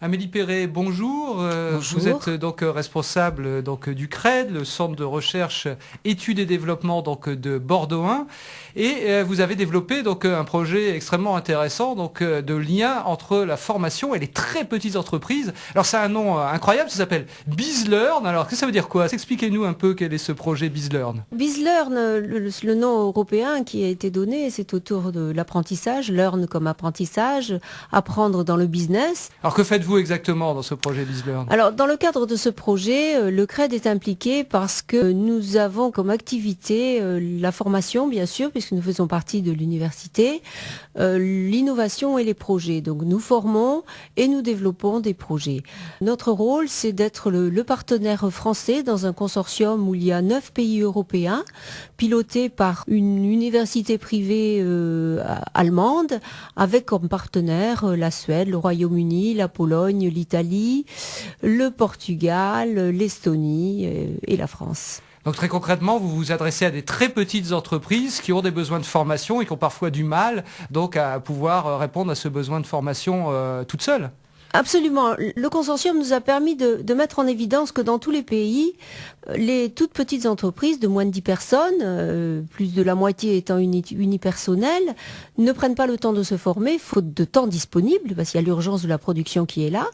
Amélie Perret, bonjour. Bonjour. Vous êtes donc responsable du CRED, le Centre de recherche, études et développement de Bordeaux 1, et vous avez développé un projet extrêmement intéressant de lien entre la formation et les très petites entreprises. Alors c'est un nom incroyable, ça s'appelle BizLearn. Alors qu'est-ce que ça veut dire quoi? Expliquez-nous un peu quel est ce projet BizLearn. BizLearn, le nom européen qui a été donné, c'est autour de l'apprentissage, learn comme apprentissage, apprendre dans le business. Alors que faites-vous exactement dans ce projet BizLearn? Alors, dans le cadre de ce projet, le CRED est impliqué parce que nous avons comme activité la formation, bien sûr, puisque nous faisons partie de l'université, l'innovation et les projets. Donc, nous formons et nous développons des projets. Notre rôle, c'est d'être le partenaire français dans un consortium où il y a 9 pays européens, piloté par une université privée allemande, avec comme partenaires la Suède, le Royaume-Uni, la Pologne, l'Italie, le Portugal, l'Estonie et la France. Donc très concrètement, vous vous adressez à des très petites entreprises qui ont des besoins de formation et qui ont parfois du mal à pouvoir répondre à ce besoin de formation toutes seules. Absolument. Le consortium nous a permis de mettre en évidence que dans tous les pays, les toutes petites entreprises de moins de 10 personnes, plus de la moitié étant unipersonnelles, ne prennent pas le temps de se former, faute de temps disponible, parce qu'il y a l'urgence de la production qui est là.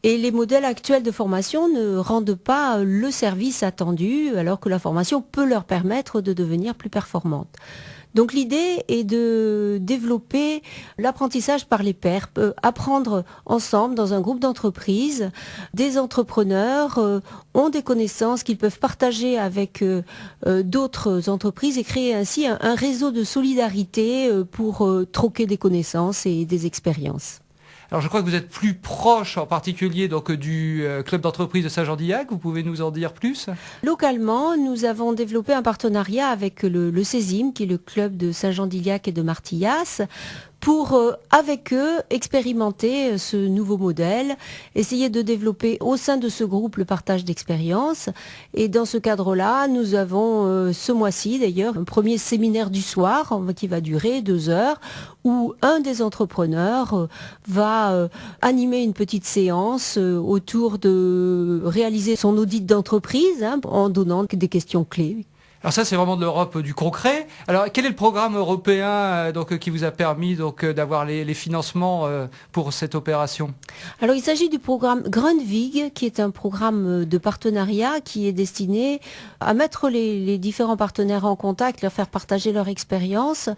Et les modèles actuels de formation ne rendent pas le service attendu, alors que la formation peut leur permettre de devenir plus performante. Donc l'idée est de développer l'apprentissage par les pairs, apprendre ensemble dans un groupe d'entreprises. Des entrepreneurs ont des connaissances qu'ils peuvent partager avec d'autres entreprises et créer ainsi un réseau de solidarité pour troquer des connaissances et des expériences. Alors je crois que vous êtes plus proche en particulier du club d'entreprise de Saint-Jean-d'Illac. Vous pouvez nous en dire plus? Localement, nous avons développé un partenariat avec le CESIM, qui est le club de Saint-Jean-d'Illac et de Martillas, pour, avec eux, expérimenter ce nouveau modèle, essayer de développer au sein de ce groupe le partage d'expériences. Et dans ce cadre-là, nous avons ce mois-ci d'ailleurs un premier séminaire du soir qui va durer 2 heures, où un des entrepreneurs va animer une petite séance autour de réaliser son audit d'entreprise en donnant des questions clés. Alors ça, c'est vraiment de l'Europe du concret. Alors quel est le programme européen qui vous a permis d'avoir les financements pour cette opération? Alors il s'agit du programme Grundvig, qui est un programme de partenariat qui est destiné à mettre les différents partenaires en contact, leur faire partager leur expérience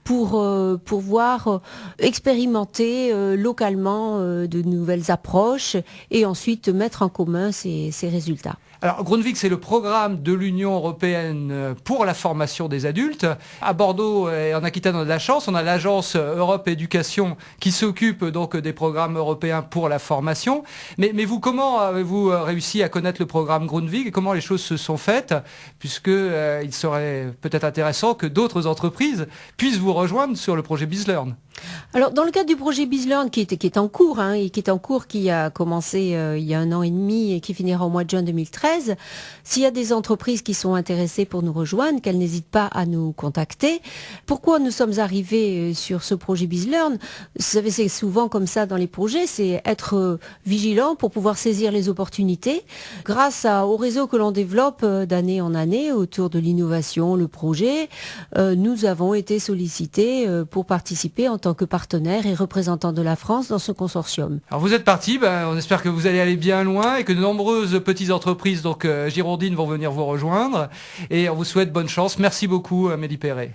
pour pouvoir expérimenter localement de nouvelles approches et ensuite mettre en commun ces résultats. Alors Grundvig, c'est le programme de l'Union européenne pour la formation des adultes. À Bordeaux et en Aquitaine, on a de la chance. On a l'agence Europe Éducation qui s'occupe des programmes européens pour la formation. Mais vous, comment avez-vous réussi à connaître le programme Grundvig et comment les choses se sont faites? Puisque il serait peut-être intéressant que d'autres entreprises puissent vous rejoindre sur le projet BizLearn. Alors, dans le cadre du projet BizLearn qui est en cours, qui a commencé il y a 1 an et demi et qui finira au mois de juin 2013, s'il y a des entreprises qui sont intéressées pour nous rejoindre, qu'elles n'hésitent pas à nous contacter. Pourquoi nous sommes arrivés sur ce projet BizLearn? Vous savez, c'est souvent comme ça dans les projets, c'est être vigilant pour pouvoir saisir les opportunités. Grâce au réseau que l'on développe d'année en année autour de l'innovation, le projet, nous avons été sollicités pour participer en tant que partenaire et représentant de la France dans ce consortium. Alors vous êtes parti, on espère que vous allez aller bien loin et que de nombreuses petites entreprises girondines vont venir vous rejoindre et on vous souhaite bonne chance. Merci beaucoup Amélie Perret.